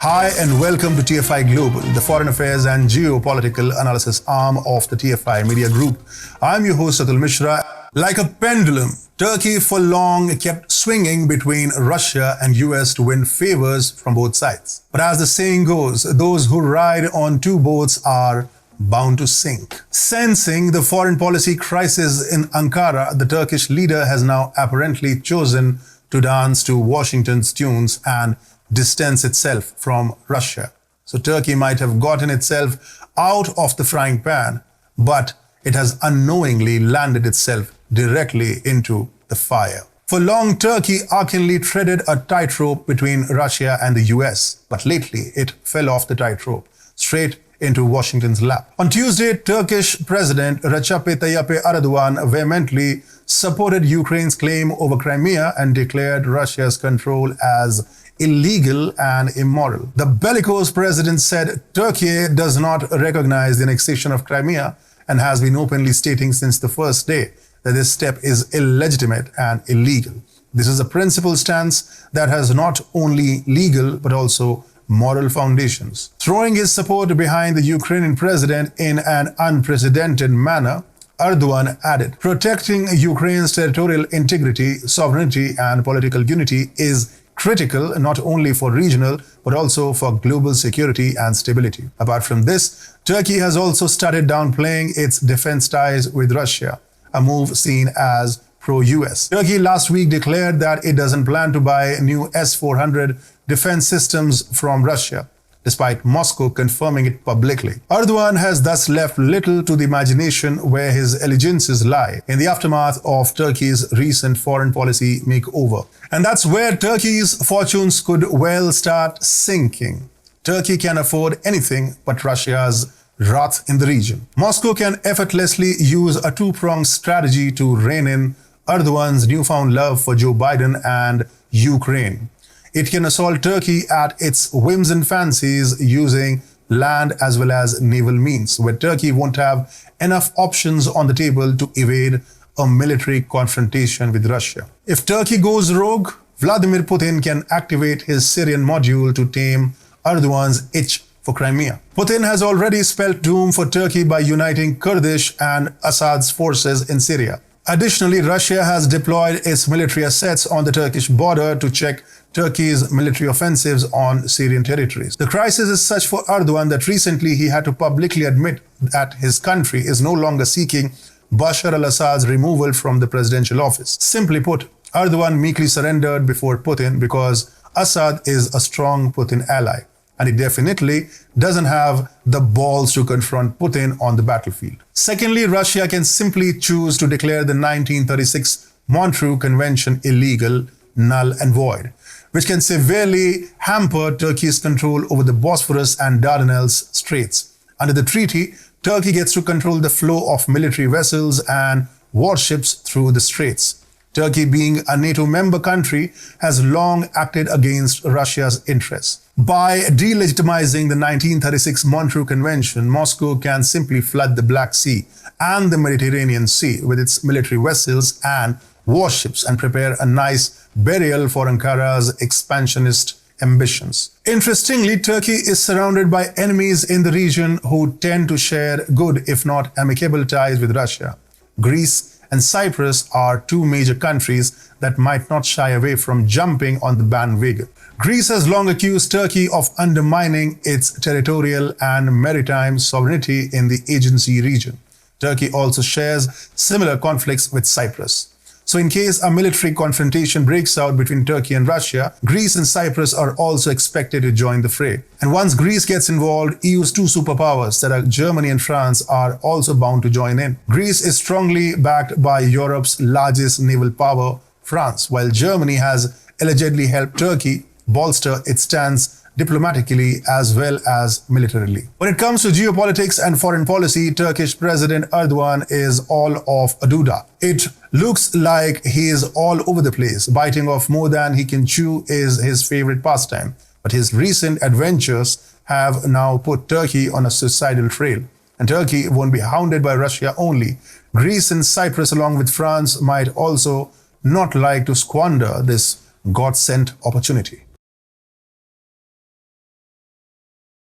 Hi and welcome to TFI Global, the foreign affairs and geopolitical analysis arm of the TFI Media Group. I'm your host Atul Mishra. Like a pendulum, Turkey for long kept swinging between Russia and US to win favors from both sides. But as the saying goes, those who ride on two boats are bound to sink. Sensing the foreign policy crisis in Ankara, the Turkish leader has now apparently chosen to dance to Washington's tunes and distance itself from Russia. So Turkey might have gotten itself out of the frying pan, but it has unknowingly landed itself directly into the fire. For long, Turkey arrogantly treaded a tightrope between Russia and the US, but lately it fell off the tightrope straight into Washington's lap. On Tuesday, Turkish President Recep Tayyip Erdogan vehemently supported Ukraine's claim over Crimea and declared Russia's control as illegal and immoral. The bellicose president said Turkey does not recognize the annexation of Crimea and has been openly stating since the first day that this step is illegitimate and illegal. This is a principled stance that has not only legal but also moral foundations. Throwing his support behind the Ukrainian president in an unprecedented manner, Erdogan added, protecting Ukraine's territorial integrity, sovereignty, and political unity is critical not only for regional but also for global security and stability. Apart from this, Turkey has also started downplaying its defense ties with Russia, a move seen as pro-US. Turkey last week declared that it doesn't plan to buy new S-400 defense systems from Russia, despite Moscow confirming it publicly. Erdogan has thus left little to the imagination where his allegiances lie in the aftermath of Turkey's recent foreign policy makeover. And that's where Turkey's fortunes could well start sinking. Turkey can afford anything but Russia's wrath in the region. Moscow can effortlessly use a two-pronged strategy to rein in Erdogan's newfound love for Joe Biden and Ukraine. It can assault Turkey at its whims and fancies using land as well as naval means, where Turkey won't have enough options on the table to evade a military confrontation with Russia. If Turkey goes rogue, Vladimir Putin can activate his Syrian module to tame Erdogan's itch for Crimea. Putin has already spelled doom for Turkey by uniting Kurdish and Assad's forces in Syria. Additionally, Russia has deployed its military assets on the Turkish border to check Turkey's military offensives on Syrian territories. The crisis is such for Erdogan that recently he had to publicly admit that his country is no longer seeking Bashar al-Assad's removal from the presidential office. Simply put, Erdogan meekly surrendered before Putin because Assad is a strong Putin ally, and he definitely doesn't have the balls to confront Putin on the battlefield. Secondly, Russia can simply choose to declare the 1936 Montreux Convention illegal, null and void, which can severely hamper Turkey's control over the Bosphorus and Dardanelles Straits. Under the treaty, Turkey gets to control the flow of military vessels and warships through the straits. Turkey, being a NATO member country, has long acted against Russia's interests. By delegitimizing the 1936 Montreux Convention, Moscow can simply flood the Black Sea and the Mediterranean Sea with its military vessels and warships and prepare a nice burial for Ankara's expansionist ambitions. Interestingly, Turkey is surrounded by enemies in the region who tend to share good, if not amicable, ties with Russia. Greece and Cyprus are two major countries that might not shy away from jumping on the bandwagon. Greece has long accused Turkey of undermining its territorial and maritime sovereignty in the Aegean region. Turkey also shares similar conflicts with Cyprus. So in case a military confrontation breaks out between Turkey and Russia, Greece and Cyprus are also expected to join the fray. And once Greece gets involved, EU's two superpowers, that are Germany and France, are also bound to join in. Greece is strongly backed by Europe's largest naval power, France, while Germany has allegedly helped Turkey bolster its stance diplomatically as well as militarily. When it comes to geopolitics and foreign policy, Turkish President Erdogan is all of a duda. It looks like he is all over the place. Biting off more than he can chew is his favorite pastime. But his recent adventures have now put Turkey on a suicidal trail. And Turkey won't be hounded by Russia only. Greece and Cyprus, along with France, might also not like to squander this God-sent opportunity.